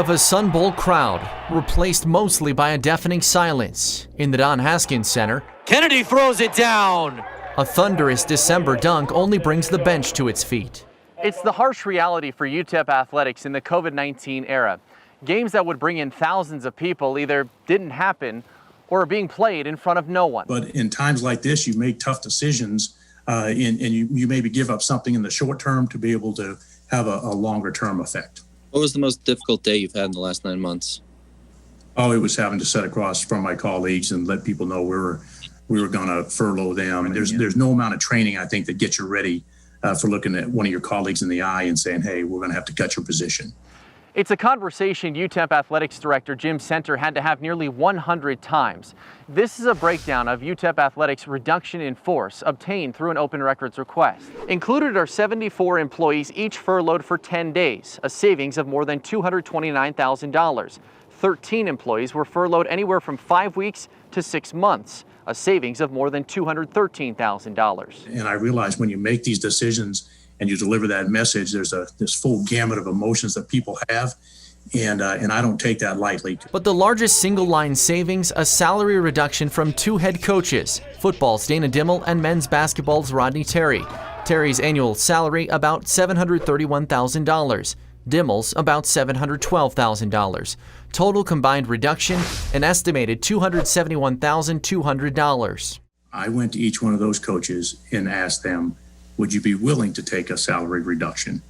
of a Sun Bowl crowd, replaced mostly by a deafening silence. In the Don Haskins Center, Kennedy throws it down. A thunderous December dunk only brings the bench to its feet. It's the harsh reality for UTEP athletics in the COVID-19 era. Games that would bring in thousands of people either didn't happen or are being played in front of no one. But in times like this, you make tough decisions and you maybe give up something in the short term to be able to have a longer term effect. What was the most difficult day you've had in the last 9 months? Oh, it was having to sit across from my colleagues and let people know we were going to furlough them. There's no amount of training, I think, that gets you ready for looking at one of your colleagues in the eye and saying, hey, we're going to have to cut your position. It's a conversation UTEP Athletics Director Jim Center had to have nearly 100 times. This is a breakdown of UTEP Athletics' reduction in force obtained through an open records request. Included are 74 employees, each furloughed for 10 days, a savings of more than $229,000. 13 employees were furloughed anywhere from 5 weeks to 6 months, a savings of more than $213,000. And I realize when you make these decisions and you deliver that message, there's this full gamut of emotions that people have, and I don't take that lightly. But the largest single-line savings, a salary reduction from 2 head coaches, football's Dana Dimmel and men's basketball's Rodney Terry. Terry's annual salary about $731,000. Dimmel's about $712,000. Total combined reduction, an estimated $271,200. I went to each one of those coaches and asked them, would you be willing to take a salary reduction?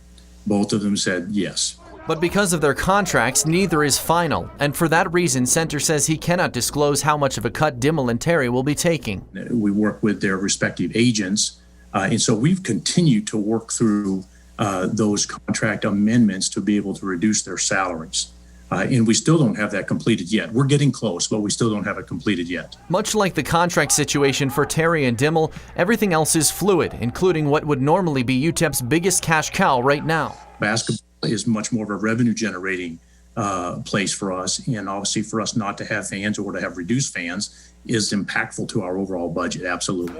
Both of them said yes. But because of their contracts, neither is final. And for that reason, Center says he cannot disclose how much of a cut Dimmel and Terry will be taking. We work with their respective agents. And so we've continued to work through those contract amendments to be able to reduce their salaries. And we still don't have that completed yet. We're getting close, but we still don't have it completed yet. Much like the contract situation for Terry and Dimmel, everything else is fluid, including what would normally be UTEP's biggest cash cow right now. Basketball is much more of a revenue generating place for us. And obviously for us not to have fans or to have reduced fans is impactful to our overall budget, absolutely.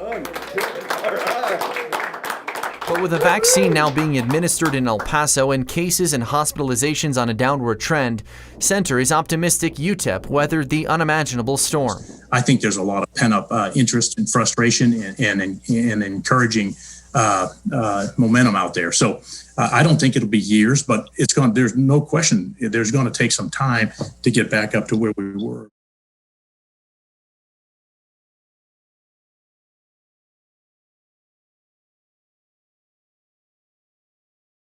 But with a vaccine now being administered in El Paso and cases and hospitalizations on a downward trend, Center is optimistic UTEP weathered the unimaginable storm. I think there's a lot of pent-up interest and frustration and encouraging momentum out there. So I don't think it'll be years, but there's no question there's going to take some time to get back up to where we were.